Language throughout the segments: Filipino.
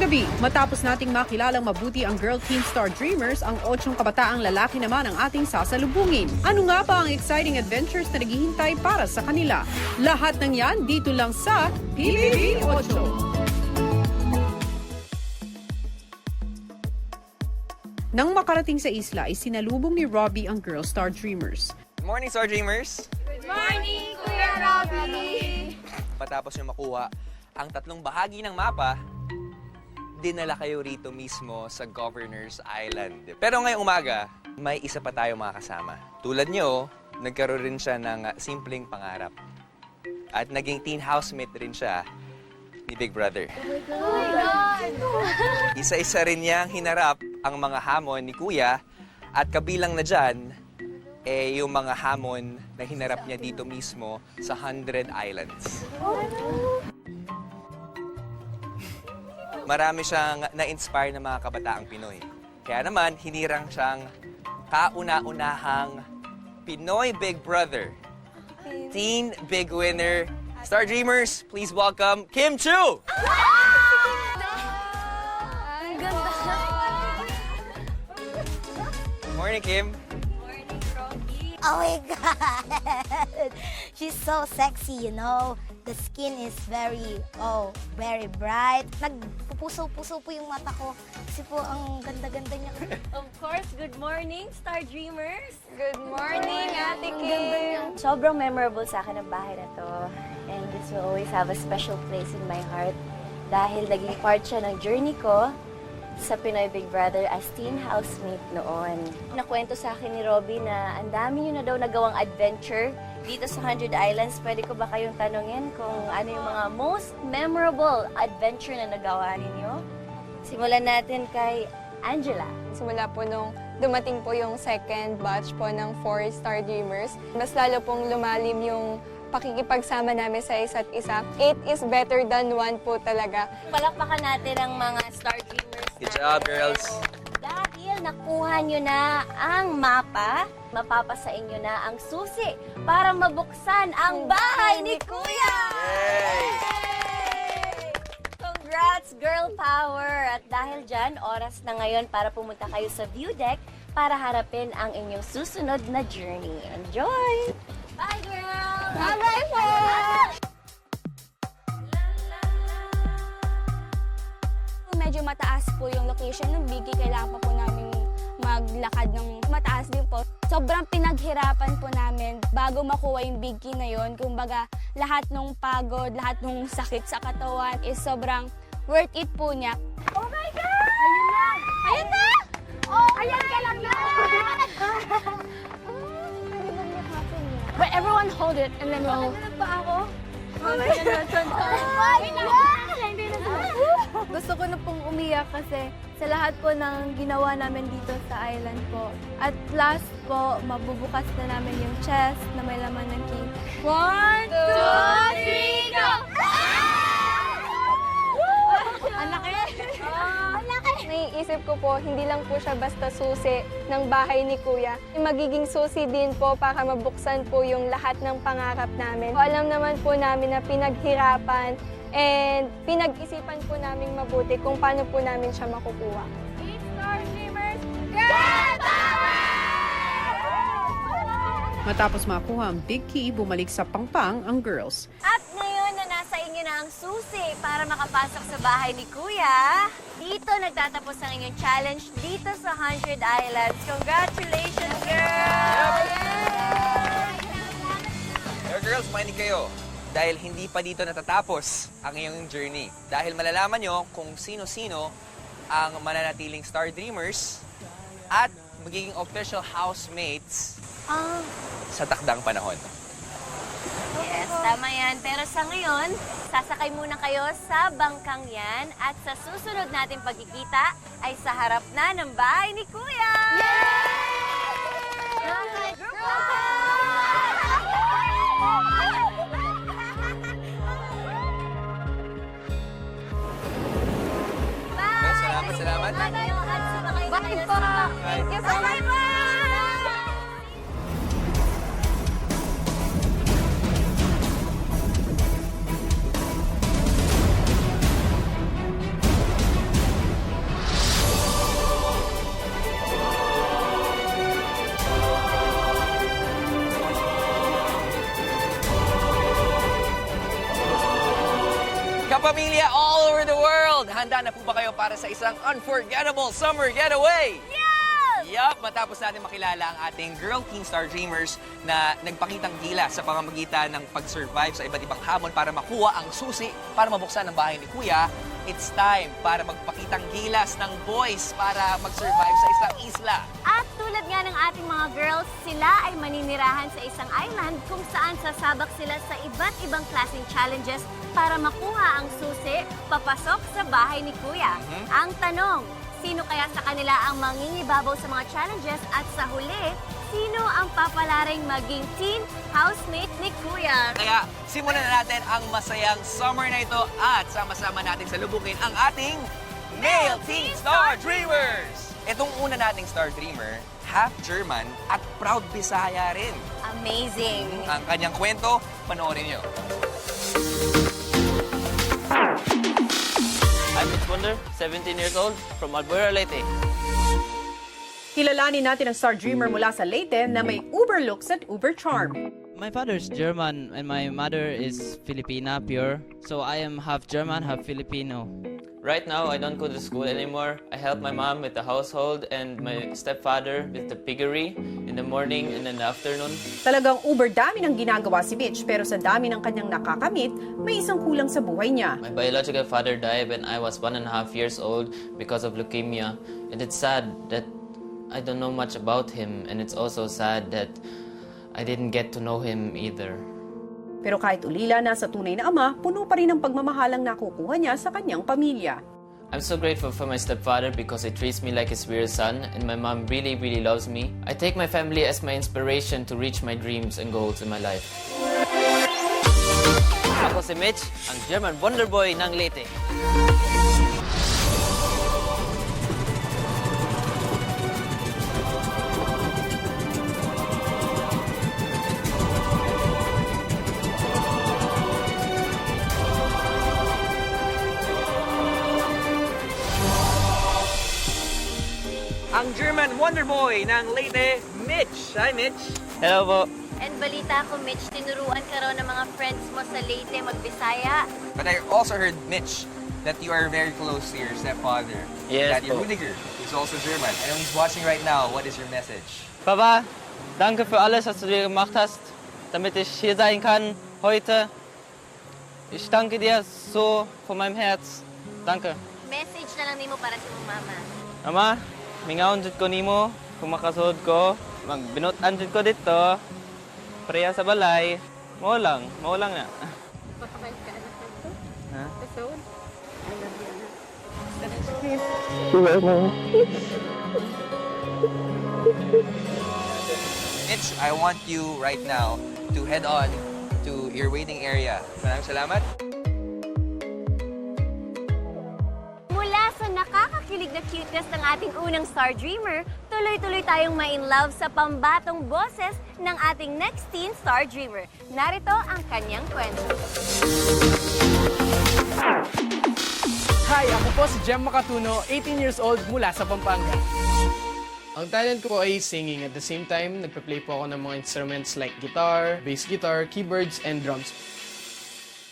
gabi, matapos nating makilalang mabuti ang Girl Teen Star Dreamers, ang 8 kabataang lalaki naman ang ating sasalubungin. Ano nga ba ang exciting adventures na naghihintay para sa kanila? Lahat ng yan dito lang sa PBB 8. Nang makarating sa isla ay sinalubong ni Robbie ang Girl Star Dreamers. Good morning, Star Dreamers! Good morning, Kuya Robbie! Matapos nyo makuha ang 3 bahagi ng mapa, dinala kayo rito mismo sa Governor's Island. Pero ngayong umaga, may isa pa tayo mga kasama. Tulad nyo, nagkaroon rin siya ng simpleng pangarap. At naging teen housemate rin siya ni Big Brother. Oh my God! Isa-isa rin niyang hinarap ang mga hamon ni Kuya at kabilang na dyan, yung mga hamon na hinarap niya dito mismo sa 100 Islands. Marami siyang na-inspire ng mga kabataang Pinoy. Kaya naman, hinirang siyang kauna-unahang Pinoy Big Brother. Teen Big Winner. Star Dreamers, please welcome Kim Chu! Ang ganda! Morning, Kim. Morning, Robbie! Oh my God! She's so sexy, you know. The skin is very bright. Nagpupuso-puso po yung mata ko. Kasi po, ang ganda-ganda niya. Of course, good morning, Star Dreamers! Good morning, Ate Ang Kim! ganda niya. Sobrang memorable sa akin ang bahay na to. And this will always have a special place in my heart dahil naging part siya ng journey ko sa Pinoy Big Brother as teen housemate noon. Nakwento sa akin ni Robbie na ang dami nyo na daw nagawang adventure dito sa 100 Islands. Pwede ko ba kayong tanungin kung ano yung mga most memorable adventure na nagawa ninyo? Simulan natin kay Angela. Simula po nung dumating po yung second batch po ng 4 Star Dreamers, mas lalo pong lumalim yung pakikipagsama namin sa isa't isa. 8 is better than 1 po talaga. Palakpakan natin ang mga Star Dreamers. Good job, girls. Dahil nakuha nyo na ang mapa, mapapasa inyo na ang susi para mabuksan ang bahay ni Kuya! Yay! Congrats, girl power! At dahil dyan, oras na ngayon para pumunta kayo sa view deck para harapin ang inyong susunod na journey. Enjoy! Bye, girl! Bye-bye po! Medyo mataas po yung location ng Biggie. Kailangan pa po namin maglakad ng mataas din po. Sobrang pinaghirapan po namin bago makuha yung Biggie na yon. Kumbaga, lahat ng pagod, lahat ng sakit sa katawan is sobrang worth it po niya. Oh my God! Ayun na! Ayun na! Oh, ayan ka lang na! But everyone hold it and then we'll... Oh my God! Gusto ko na pong umiyak kasi sa lahat po ng ginawa namin dito sa island po. At last po, mabubukas na namin yung chest na may laman ng key. 1, 2, 3, go! Ang laki! Naiisip ko po, hindi lang po siya basta susi ng bahay ni Kuya. Magiging susi din po para mabuksan po yung lahat ng pangarap namin. Alam naman po namin na pinaghirapan and pinag-isipan po namin mabuti kung paano po namin siya makukuha. Star Dreamers, girl power! Matapos makuha ang big key, bumalik sa pangpang ang girls. At ngayon na nasa inyo na ang susi para makapasok sa bahay ni Kuya, dito nagtatapos ang inyong challenge dito sa 100 Islands. Congratulations, girls! Pero girls, makinig kayo. Dahil hindi pa dito natatapos ang iyong journey. Dahil malalaman nyo kung sino-sino ang mananatiling Star Dreamers at magiging official housemates sa takdang panahon. Yes, tama yan. Pero sa ngayon, sasakay muna kayo sa bangkang yan at sa susunod natin pagkikita ay sa harap na ng bahay ni Kuya! Yay! Group Salamat. Bye po! Thank you so much! pamilya all over the world! Handa na po ba kayo para sa isang unforgettable summer getaway? Yup, matapos natin makilala ang ating Girl Teen Star Dreamers na nagpakitang gilas sa pamamagitan ng pag-survive sa iba't ibang hamon para makuha ang susi para mabuksan ang bahay ni Kuya, it's time para magpakitang gilas ng boys para mag-survive sa isang isla. At tulad nga ng ating mga girls, sila ay maninirahan sa isang island kung saan sasabak sila sa iba't ibang klaseng challenges para makuha ang susi papasok sa bahay ni Kuya. Ang tanong, sino kaya sa kanila ang mangingibabaw sa mga challenges at sa huli, sino ang papalaring maging teen housemate ni Kuya? Kaya simulan na natin ang masayang summer na ito at sama-sama natin salubungin ang ating Male Teen Star Dreamers! Itong una nating Star Dreamer, half German at proud Bisaya rin. Amazing! Ang kanyang kwento, panoorin niyo. I'm Mitch Wonder, 17 years old, from Albuera, Leyte. Kilalanin natin ang Star Dreamer mula sa Leyte na may uber looks at uber charm. My father is German and my mother is Filipina pure. So I am half German, half Filipino. Right now, I don't go to school anymore. I help my mom with the household and my stepfather with the piggery in the morning and in the afternoon. Talagang uber dami ng ginagawa si Mitch pero sa dami ng kanyang nakakamit, may isang kulang sa buhay niya. My biological father died when I was 1.5 years old because of leukemia. And it's sad that I don't know much about him, and it's also sad that I didn't get to know him either. Pero kahit ulila na sa tunay na ama, puno pa rin ang pagmamahalang nakukuha niya sa kanyang pamilya. I'm so grateful for my stepfather because he treats me like his real son, and my mom really, really loves me. I take my family as my inspiration to reach my dreams and goals in my life. Ako si Mitch, ang German Wonder Boy ng Leyte. Ang German Wonder Boy ng Leyte, Mitch. Hi, Mitch. Hello po. And balita ko, Mitch, tinuruan ka raw ng mga friends mo sa Leyte magbisaya. But I also heard, Mitch, that you are very close to your stepfather. Yes, That your po. Rudiger is also German. I know he's watching right now. What is your message? Papa, danke für alles, was du dir gemacht hast, damit ich hier sein kann heute. Ich danke dir so von meinem Herz. Danke. Message na lang nimo para sa mong mama. Ama, mingaon jud ko nimo kung makasud ko. Magbinutan jud ko dito. Preya sa balay. Mao lang na. Ha? Mitch, I want you right now to head on to your waiting area. Maraming salamat. Mula sa nakakakilig na cuteness ng ating unang Star Dreamer, tuloy-tuloy tayong ma-in-love sa pambatong boses ng ating next teen Star Dreamer. Narito ang kanyang kwento. Hi, ako po si Jem Makatuno, 18 years old mula sa Pampanga. Ang talent ko ay singing. At the same time, nagpe-play po ako ng mga instruments like guitar, bass guitar, keyboards, and drums.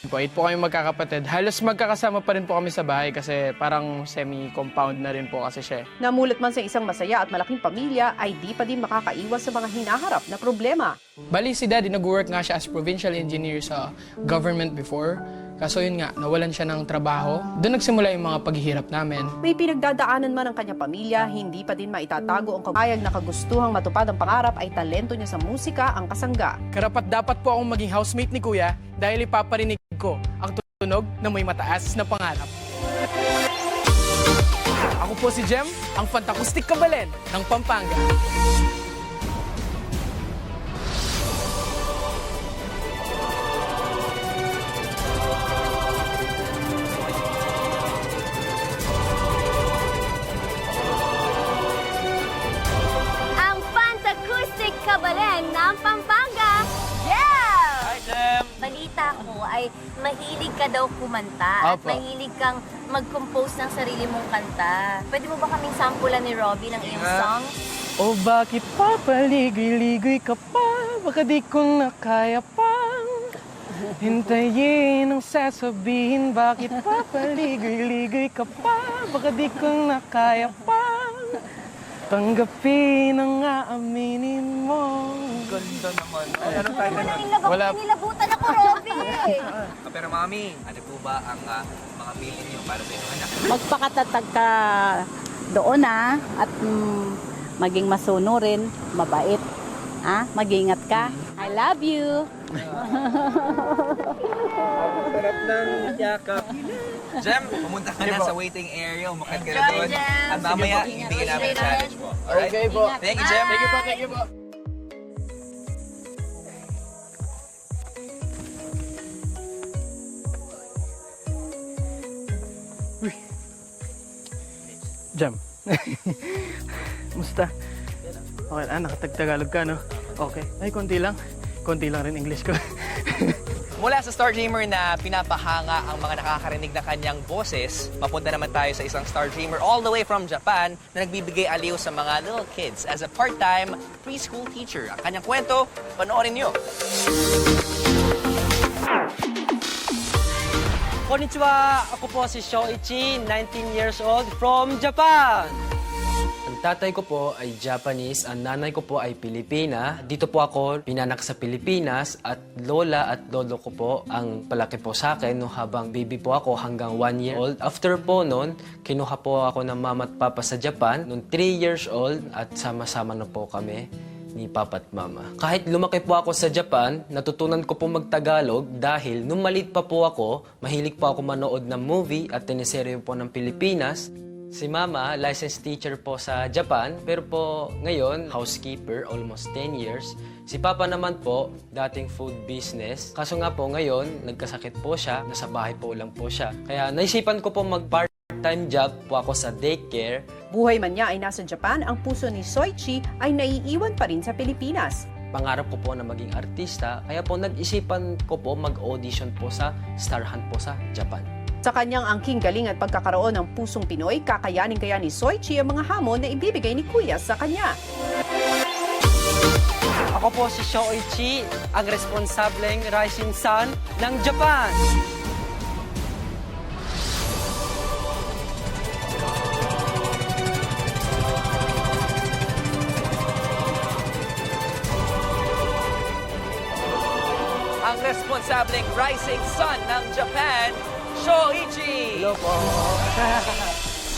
8 po kami magkakapatid. Halos magkakasama pa rin po kami sa bahay kasi parang semi-compound na rin po kasi siya. Namulat man sa isang masaya at malaking pamilya ay di pa din makakaiwas sa mga hinaharap na problema. Bali si Daddy, nag-work nga siya as provincial engineer sa government before. Kaso yun nga, nawalan siya ng trabaho. Doon nagsimula yung mga paghihirap namin. May pinagdadaanan man ang kanyang pamilya, hindi pa din maitatago ang kapayag na kagustuhang matupad ang pangarap ay talento niya sa musika ang kasangga. Karapat dapat po akong maging housemate ni Kuya dahil ipaparinig ko ang tunog na may mataas na pangarap. Ako po si Jem, ang fantakustik kabalen ng Pampanga. Ang Fantacoustic Kabalen ng Pampanga. Yeah! Hi, Jem! Balita ko ay mahilig ka daw kumanta at Opo. mahilig kang mag-compose ng sarili mong kanta. Pwede mo ba kaming sampulan ni Robbie ng iyong song? O bakit papaligoy-ligoy ka pa? Baka di ko na kaya pang Hintayin ang sasabihin, bakit papaligoy-ligoy ka pa? Baka di ko na kaya pa. Tanggapin ang aaminin mo. Ganda naman. Anong tayo naman? Wala. Nilabutan ako, Robby. Pero mami, ano po ba ang mga feeling niyo para sa inyong anak? Magpakatatag ka doon at maging masunurin, mabait. Mag-ingat ka. I love you. Sarap ng yakap. Jem, pumunta ka na sa waiting area. Umakit ka na doon. Jem. At mamaya, ibigin namin ang challenge mo. Alright? Okay po. Thank you, Jem. Thank you po, thank you po. Uy. Jam. Musta? Okay, nakatagtagalog ka, no? Okay. Ay, konti lang. Konti lang rin English ko. Mula sa Star Dreamer na pinapahanga ang mga nakakarinig na kanyang boses, mapunta naman tayo sa isang Star Dreamer all the way from Japan na nagbibigay aliw sa mga little kids as a part-time preschool teacher. Ang kanyang kwento, panoorin nyo. Konnichiwa! Ako po si Shoichi, 19 years old, from Japan! Ang tatay ko po ay Japanese, ang nanay ko po ay Pilipina. Dito po ako pinanak sa Pilipinas at lola at lolo ko po ang palaki po sa akin no habang baby po ako hanggang 1 year old. After po noon, kinuha po ako ng mama at papa sa Japan noong 3 years old at sama-sama na po kami ni Papa at Mama. Kahit lumaki po ako sa Japan, natutunan ko po magtagalog dahil nung maliit pa po ako, mahilig po ako manood ng movie at teleserye po ng Pilipinas. Si Mama, licensed teacher po sa Japan, pero po ngayon, housekeeper, almost 10 years. Si Papa naman po, dating food business. Kaso nga po ngayon, nagkasakit po siya, nasa bahay po lang po siya. Kaya naisipan ko po mag-part-time job po ako sa daycare. Buhay man niya ay nasa Japan, ang puso ni Soichi ay naiiwan pa rin sa Pilipinas. Pangarap ko po na maging artista, kaya po nag-isipan ko po mag-audition po sa Star Hunt po sa Japan. Sa kanyang angking galing at pagkakaroon ng pusong Pinoy, kakayanin kaya ni Soichi ang mga hamon na ibibigay ni Kuya sa kanya. Ako po si Shoichi, ang responsableng rising sun ng Japan. Ang responsableng rising sun ng Japan, Shoichi! Hello po.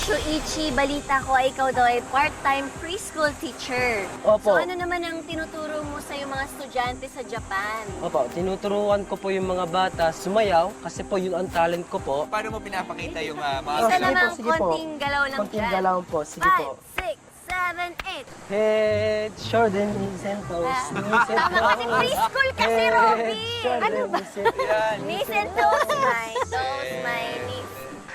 Shuichi, balita ko ay ikaw daw ay part-time preschool teacher. Opo. So ano naman ang tinuturo mo sa yung mga estudyante sa Japan? Opo, tinuturuan ko po yung mga bata sumayaw kasi po yun ang talent ko po. Paano mo pinapakita yung mga... Isa sige namang po, sige po. konting galaw lang Konting dyan. galaw po, sige po. 5, 6, 7, 8. Head, shoulder, knees and toes. Knees and Tama kasi toes. preschool kasi, Head, Robby. shoulder, Ano ba? knees and toes. Knees and toes, my toes, my knees.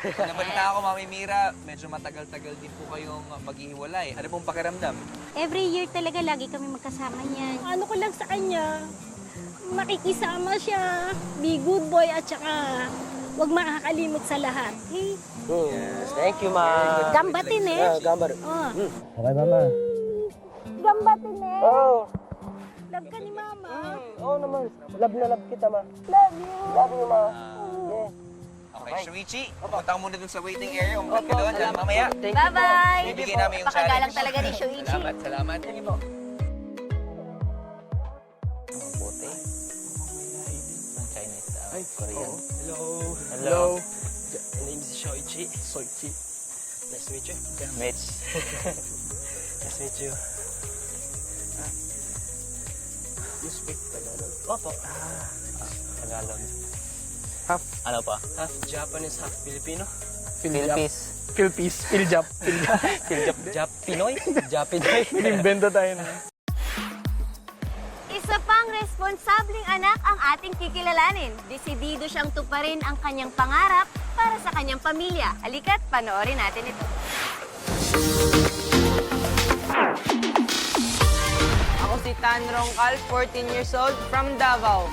Nabalita ako, Mami Mira, medyo matagal-tagal din po kayong maghihiwalay. Ano pong pakiramdam? Every year talaga lagi kami magkasama niyan. Ano ko lang sa kanya, makikisama siya, be good boy at saka huwag makakalimot sa lahat. Okay? Yes, thank you, ma. Gambatin eh. Gambar. Oh. Okay, mama. Gambatin eh. Oh. Love ka ni mama. Oo naman. Love na love kita, ma. Love you. Love you, ma. Yeah. Okay, Shuichi, pumunta ka muna dun sa waiting area. Umagat ka doon. Dahil mamaya, Thank you po. Bye-bye! bibigyan namin yung Pakagalang challenge. talaga ni Shuichi. Salamat, salamat. Sige po. Mabuti. Ang Chinese, Korean. Hello. Hello. My name is Shoichi. Soichi. Nice to meet you. Mitch. Nice to meet you. You speak Tagalog. Opo. Tagalog. Half Ano pa? Half Japanese, half Filipino. Philippines. Philippines. Philjap. Jap Pinoy? Japinoy? Inimbento tayo na. Isa pang responsableng anak ang ating kikilalanin. Desidido siyang tuparin ang kanyang pangarap para sa kanyang pamilya. Halika't panoorin natin ito. Ako si Tan Rongkal, 14 years old, from Davao.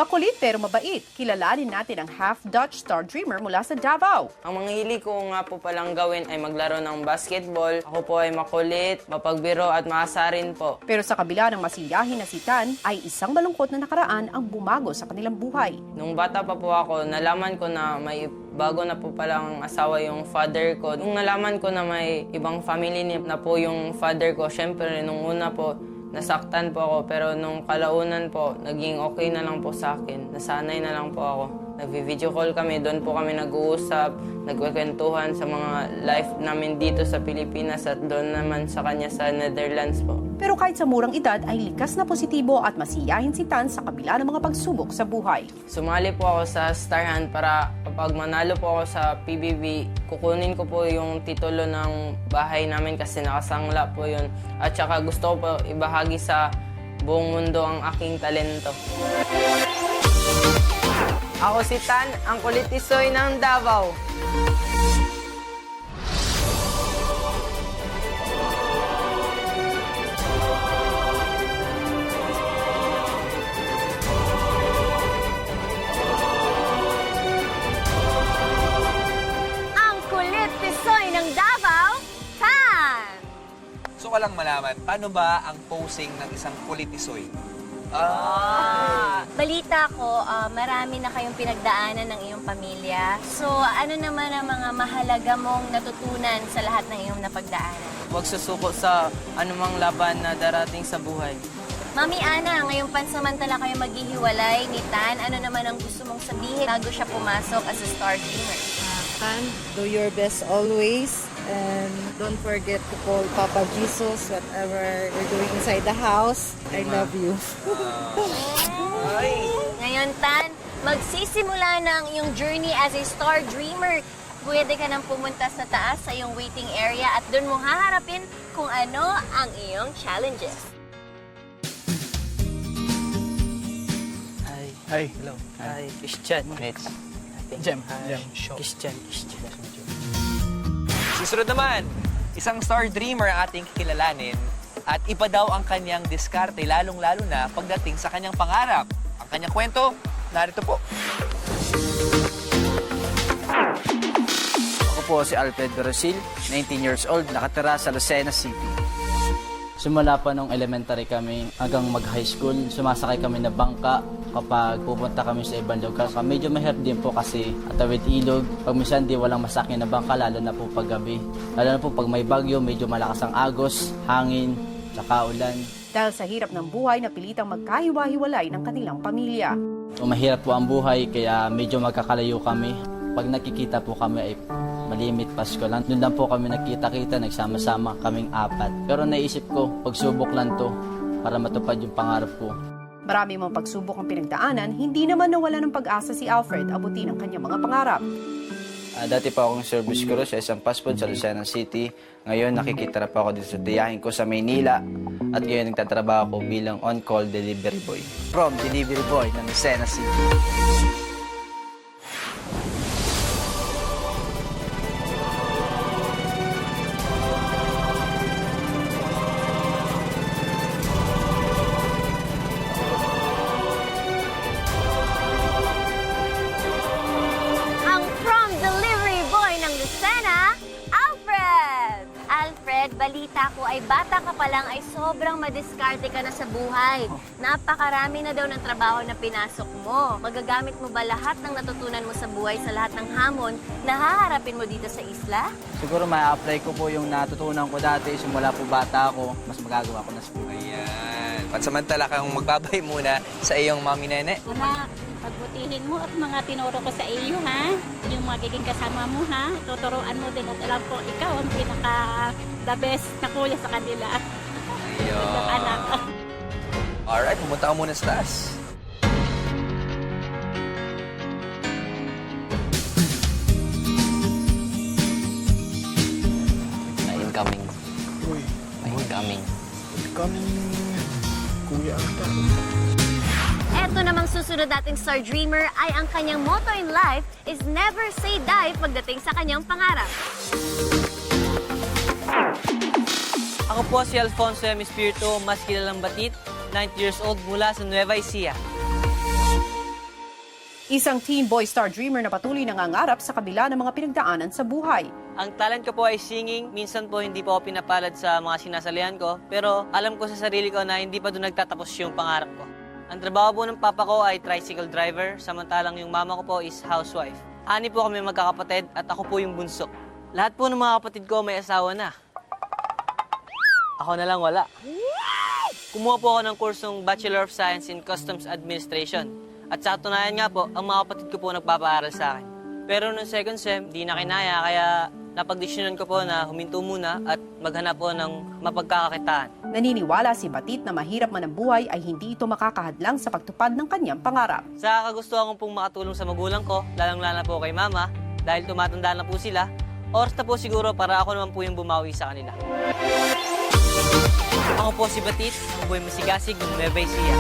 Makulit pero mabait, kilalanin natin ang half-Dutch star dreamer mula sa Davao. Ang mga hili ko nga po palang gawin ay maglaro ng basketball. Ako po ay makulit, mapagbiro at maasarin po. Pero sa kabila ng masiyahin na si Tan, ay isang malungkot na nakaraan ang bumago sa kanilang buhay. Nung bata pa po ako, nalaman ko na may bago na po palang asawa yung father ko. Nung nalaman ko na may ibang family na po yung father ko, syempre nung una po, nasaktan po ako. Pero nung kalaunan po, naging okay na lang po sa akin. Nasanay na lang po ako. Nag-video call kami, doon po kami nag-uusap, nagkwentuhan sa mga life namin dito sa Pilipinas at doon naman sa kanya sa Netherlands po. Pero kahit sa murang edad ay likas na positibo at masiyahin si Tan sa kabila ng mga pagsubok sa buhay. Sumali po ako sa Star Hunt para kapag manalo po ako sa PBB, kukunin ko po yung titulo ng bahay namin kasi nakasangla po yun. At saka gusto ko po ibahagi sa buong mundo ang aking talento. Ako si Tan, ang kulitisoy ng Davao. Ang kulit tisoy ng Davao, Tan! So ka lang malaman, paano ba ang posing ng isang kulitisoy? Balita ko, marami na kayong pinagdaanan ng iyong pamilya. So, ano naman ang mga mahalaga mong natutunan sa lahat ng iyong napagdaanan? Huwag susuko sa anumang laban na darating sa buhay. Mami Ana, ngayong pansamantala kayo maghihiwalay ni Tan, ano naman ang gusto mong sabihin bago siya pumasok as a star dreamer? Tan, do your best always. And don't forget to call Papa Jesus whatever you're doing inside the house. I love you. Ngayon, Tan, magsisimula na ang iyong journey as a star dreamer. Pwede ka nang pumunta sa taas sa iyong waiting area at doon mo haharapin kung ano ang iyong challenges. Hi. Hello. Hi, Christian. Jem. Christian. Susunod naman, isang star dreamer ang ating kikilalanin at iba daw ang kanyang diskarte, lalong-lalo na pagdating sa kanyang pangarap. Ang kanyang kwento, narito po. Ako po si Alfred Rosil, 19 years old, nakatira sa Lucena City. Simula pa nung elementary kami hanggang mag-high school, sumasakay kami na bangka kapag pupunta kami sa ibang lugar. Medyo mahirap din po kasi atawid ilog. Pag minsan di walang masakyan na bangka, lalo na po pag gabi. Lalo na po pag may bagyo, medyo malakas ang agos, hangin, tsaka ulan. Dahil sa hirap ng buhay, napilitang magkahiwa-hiwalay ng kanilang pamilya. Mahirap po ang buhay kaya medyo magkakalayo kami. Pag nakikita po kami ay malimit Pasko lang. Doon lang po kami nagkita-kita, nagsama-sama kaming 4. Pero naisip ko, pagsubok lang to para matupad yung pangarap ko. Marami mong pagsubok ang pinagdaanan, hindi naman nawala ng pag-asa si Alfred abutin ang kanyang mga pangarap. Dati pa akong service crew sa isang fast food sa Lucena City. Ngayon nakikita pa ako dito sa tiyahin ko sa Maynila. At ngayon nagtatrabaho ako bilang on-call delivery boy. From delivery boy ng Lucena City. Balita ko ay bata ka pa lang ay sobrang madiskarte ka na sa buhay. Napakarami na daw ng trabaho na pinasok mo. Magagamit mo ba lahat ng natutunan mo sa buhay sa lahat ng hamon na haharapin mo dito sa isla? Siguro ma-apply ko po yung natutunan ko dati. Simula po bata ako, mas magagawa ko na sa buhay. Ayan. Pansamantala kang magbabay muna sa iyong mami nene. Anak, pagbutihin mo at mga tinuro ko sa iyo, ha? Yung magiging kasama mo, ha? Tuturuan mo din at alam ko, ikaw ang pinaka-the best na kuya sa kanila. Ayun. Anak. Alright, pumunta ka muna sa taas. Incoming. Uy. Incoming. Incoming. Kuya ata. Eto namang susunod nating star dreamer ay ang kanyang motto in life is never say die pagdating sa kanyang pangarap. Ako po si Alfonso M. Espiritu, mas kilalang Batit, 90 years old mula sa Nueva Ecija. Isang teen boy star dreamer na patuloy nangangarap sa kabila ng mga pinagdaanan sa buhay. Ang talent ko po ay singing. Minsan po hindi po ako pinapalad sa mga sinasalihan ko. Pero alam ko sa sarili ko na hindi pa doon nagtatapos yung pangarap ko. Ang trabaho po ng papa ko ay tricycle driver, samantalang yung mama ko po is housewife. Ani po kami magkakapatid at ako po yung bunso. Lahat po ng mga kapatid ko may asawa na. Ako na lang wala. Kumuha po ako ng kursong Bachelor of Science in Customs Administration. At sa katunayan nga po, ang mga kapatid ko po nagpapaaral sa akin. Pero noong second sem, di na kinaya, kaya napagdesisyonan ko po na huminto muna at maghanap po ng mapagkakakitaan. Naniniwala si Batit na mahirap man ang buhay ay hindi ito makakahadlang sa pagtupad ng kanyang pangarap. Sa kagustuhan ko pong makatulong sa magulang ko, lalong-lala po kay mama, dahil tumatanda na po sila, oras na po siguro para ako naman po yung bumawi sa kanila. Ako po si Batit, ang buhay masigasig ng Nueva Ecija.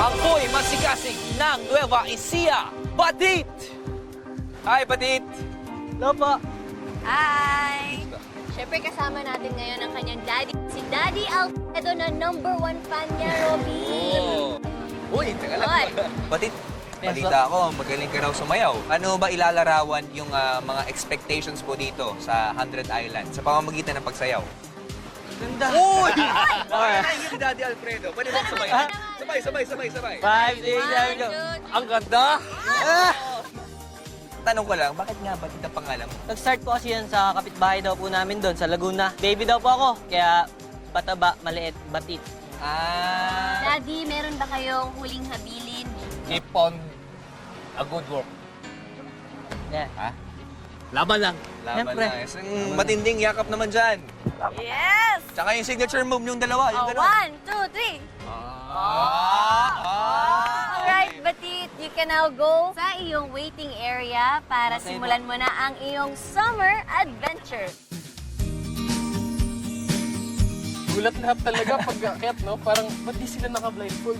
Ako'y masigasig ng Nueva Ecija, Batit! Hi, Batit! Hello po! Hi! Siyempre kasama natin ngayon ang kanyang daddy, si Daddy Alfredo na #1 fan niya, Robin. Uy, teka lang. Batit, balita ko, magaling ka raw sumayaw. Ano ba ilalarawan yung mga expectations po dito sa 100 Island sa pamamagitan ng pagsayaw? Ganda! Uy! Ay, si Daddy Alfredo. Pwede ba sumayaw? Sabay. 5, 6, 7, go! Ang ganda! Tanong ko lang, bakit nga Batit ang pangalan mo? Nag-start po kasi yan sa kapitbahay daw po namin doon, sa Laguna. Baby daw po ako, kaya pataba, maliit, Batit. Daddy, meron ba kayong huling habilin? Keep on a good work. Yeah. Ha? Laban lang. Laban na. Isang matinding yakap naman dyan. Yes! Tsaka yung signature move yung dalawa. Yung gano'n. 1, 2, 3. Alright, Batit, you can now go sa iyong waiting area para simulan mo na ang iyong summer adventure. Gulat lahat talaga pag akyat, no? Parang, ba't di sila naka-blindfold?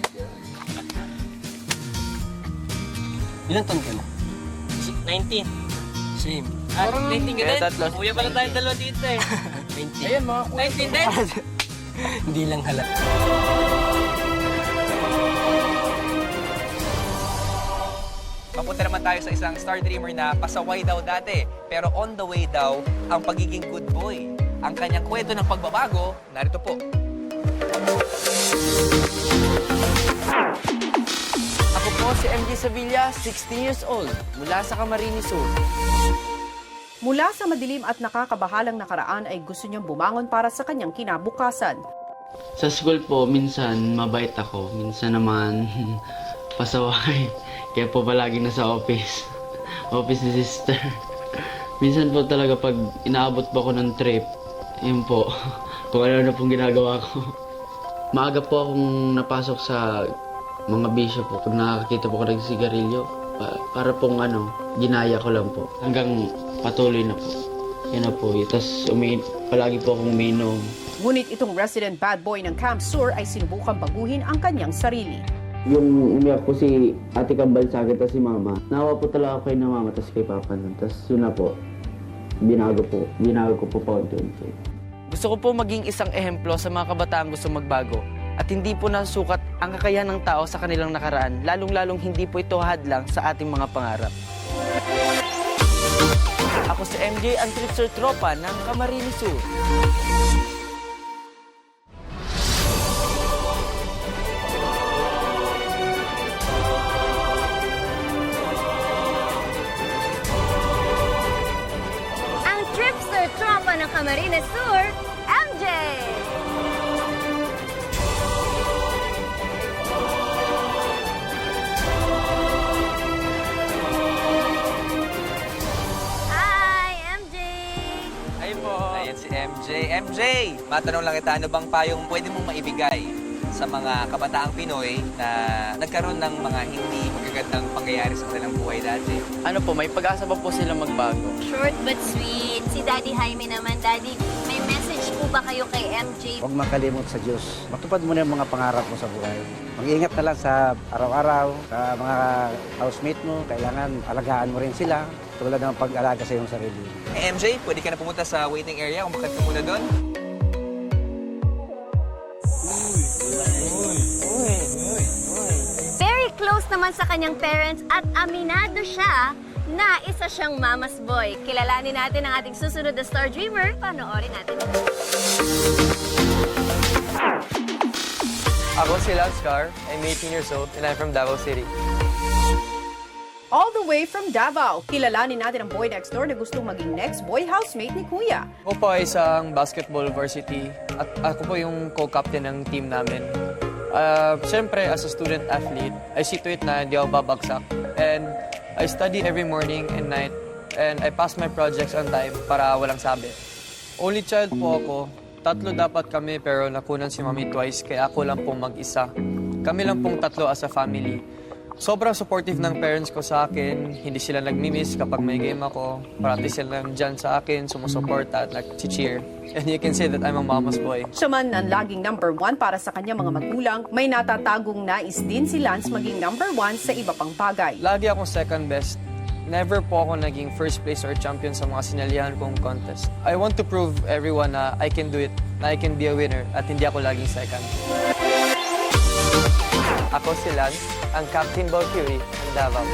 Ilan taon ka na? 19. Same. Parang 19 ka din? tatlo. Kuya pala tayong dalawa dito eh. 20. Ayan, mga kuya. 19 din? Hindi lang halata. Papunta naman tayo sa isang star dreamer na pasaway daw dati, pero on the way daw ang pagiging good boy. Ang kanyang kwento ng pagbabago, narito po. Ako po si MJ Sevilla, 16 years old, mula sa Camarines Sur. Mula sa madilim at nakakabahalang nakaraan ay gusto niyang bumangon para sa kanyang kinabukasan. Sa school po, minsan mabait ako, minsan naman pasaway. Kaya po palagi nasa office. Office ni sister. Minsan po talaga pag inaabot po ako ng trip, yun po, kung ano na pong ginagawa ko. Maaga po akong napasok sa mga bisyo po. Pag nakakita po ko nagsigarilyo, para pong ginaya ko lang po. Hanggang patuloy na po. Yan na po. Tapos palagi po akong uminom. Ngunit itong resident bad boy ng Camp Sur ay sinubukang baguhin ang kanyang sarili. Yung umiyak po si Ate Kambal sa akin, tapos si Mama. Nawa po talaga ako kay na Mama, tapos kay Papa nun. Tapos yun na po, binago ko po paunti-unti. Gusto ko po maging isang ehemplo sa mga kabataan gusto magbago at hindi po nasukat ang kakayahan ng tao sa kanilang nakaraan, lalong-lalong hindi po ito hadlang sa ating mga pangarap. Ako si MJ, ang trickster tropa ng Camarines Sur. Tropa ng Camarines Sur, MJ! Hi, MJ! Hi po. Ayan si MJ. MJ, matanong lang kita, ano bang payong pwede mong maibigay sa mga kabataang Pinoy na nagkaroon ng mga hindi magagandang pangyayari sa kanilang buhay dati? Ano po, may pag-asa pa po silang magbago. Short but sweet. Si Daddy Jaime naman, Daddy, may message po ba kayo kay MJ? Huwag makalimot sa Diyos. Matupad mo na yung mga pangarap mo sa buhay. Mag-ingat ka lang sa araw-araw, sa mga housemate mo. Kailangan alagaan mo rin sila tulad ng pag-alaga sa iyong sarili. MJ, pwede ka na pumunta sa waiting area. Umakyat ka muna doon. Very close naman sa kanyang parents at aminado siya na isa siyang mama's boy. Kilalanin natin ang ating susunod na Star Dreamer. Panoorin natin. Ako si Lance Carr. I'm 18 years old and I'm from Davao City. All the way from Davao, kilalanin natin ang boy next door na gustong maging next boy housemate ni Kuya. Ako po ay isang basketball varsity at ako po yung co-captain ng team namin. Siyempre, as a student athlete, I see to it na hindi ako babagsak. And I study every morning and night and I pass my projects on time para walang sabi. Only child po ako. 3 dapat kami pero nakunan si Mami twice kaya ako lang pong mag-isa. Kami lang pong 3 as a family. Sobrang supportive ng parents ko sa akin. Hindi sila nagmi-miss kapag may game ako. Parati sila dyan sa akin, sumusuporta at nag-cheer. And you can say that I'm a mama's boy. Siya man ang laging number 1 para sa kanyang mga magulang, may natatagong nais din si Lance maging number 1 sa iba pang bagay. Lagi akong second best. Never po ako naging first place or champion sa mga sinalihan kong contest. I want to prove everyone na I can do it, na I can be a winner at hindi ako laging second. Ako si Lance, ang Captain Ball Fury ng Davao.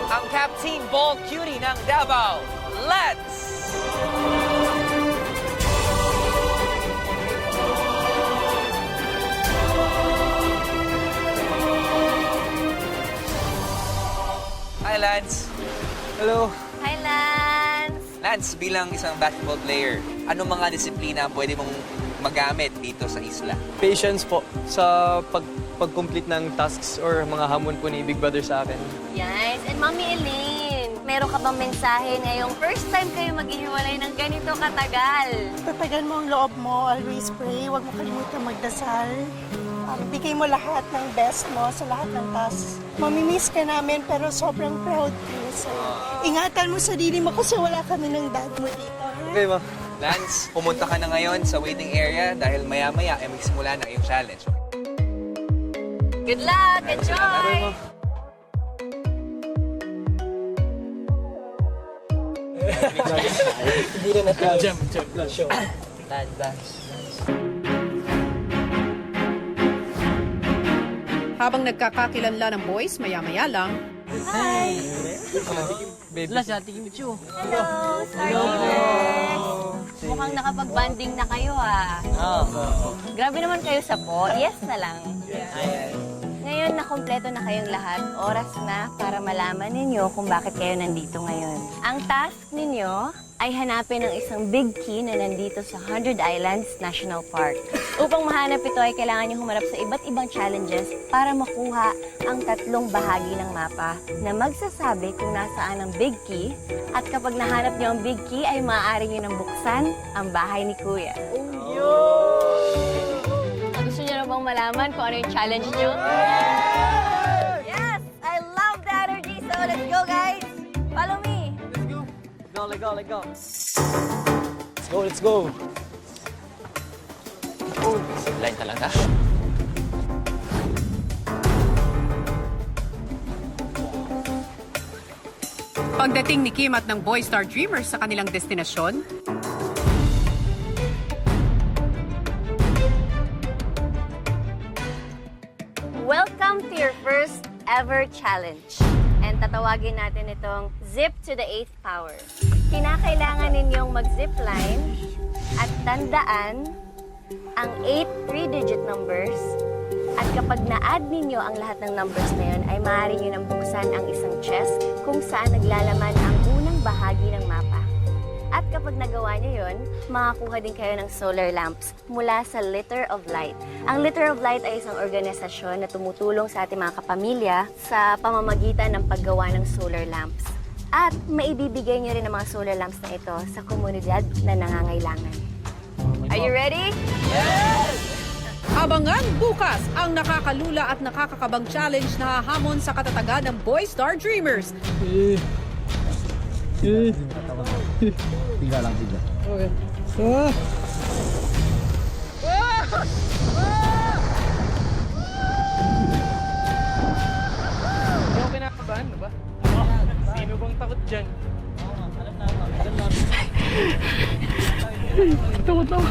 Ang Captain Ball Cutie ng Davao, Lance! Hi, Lance. Hello. Hi, Lance! Lance, bilang isang basketball player, ano mga disiplina ang pwede mong magamit dito sa isla? Patience po sa pag-complete ng tasks or mga hamon po ni Big Brother sa akin. Yes, and Mami Elaine, meron ka bang mensahe ngayong first time kayo maghihiwalay ng ganito katagal? Tatagan mo ang loob mo, always pray, huwag mo kalimutan magdasal. Bigay mo lahat ng best mo sa lahat ng tasks. Mamimiss ka namin pero sobrang proud ko. So, ingatan mo sarili mo kasi wala kami ng dad mo dito. Okay, ma. Lance, pumunta ka na ngayon sa waiting area dahil maya-maya ay magsimula na iyong challenge. Good luck! Enjoy! Hindi na natapos. Jam. Show. Dance. Habang nagkakakilanlan ng boys, maya-maya lang, Hi! Wala siya, tingin mo, Chu. Hello! Mukhang nakapag-banding na kayo, ah. Grabe naman kayo sa po. Yes na lang. Ngayon, nakompleto na kayong lahat. Oras na para malaman ninyo kung bakit kayo nandito ngayon. Ang task ninyo ay hanapin ang isang big key na nandito sa 100 Islands National Park. Upang mahanap ito ay kailangan nyo humarap sa iba't ibang challenges para makuha ang 3 bahagi ng mapa na magsasabi kung nasaan ang big key at kapag nahanap nyo ang big key ay maaari nyo nang buksan ang bahay ni Kuya. Gusto nyo na bang malaman kung ano yung challenge nyo? Yes! I love the energy! So let's go, guys! Follow me! Let's go. Line talaga. pagdating ni Kim at ng Boy Star Dreamers sa kanilang destinasyon, Welcome to your first ever challenge. And tatawagin natin itong Zip to the 8th Power. Kinakailangan ninyong mag-zipline at tandaan ang 8 3-digit numbers. At kapag na-add ninyo ang lahat ng numbers na yun, ay maaari nyo nang buksan ang isang chest kung saan naglalaman ang unang bahagi ng mapa. At kapag nagawa nyo yun, makakuha din kayo ng solar lamps mula sa Litter of Light. Ang Litter of Light ay isang organisasyon na tumutulong sa ating mga kapamilya sa pamamagitan ng paggawa ng solar lamps. At maibibigay nyo rin ang mga solar lamps na ito sa komunidad na nangangailangan. Are you ready? Yes! Abangan bukas ang nakakalula at nakakakabang challenge na hahamon sa katatagan ng Boy Star Dreamers. Tiga lang, tiga. Okay. Hindi ako kinakabahan, ba? Sino bang takot dyan? Takot ako.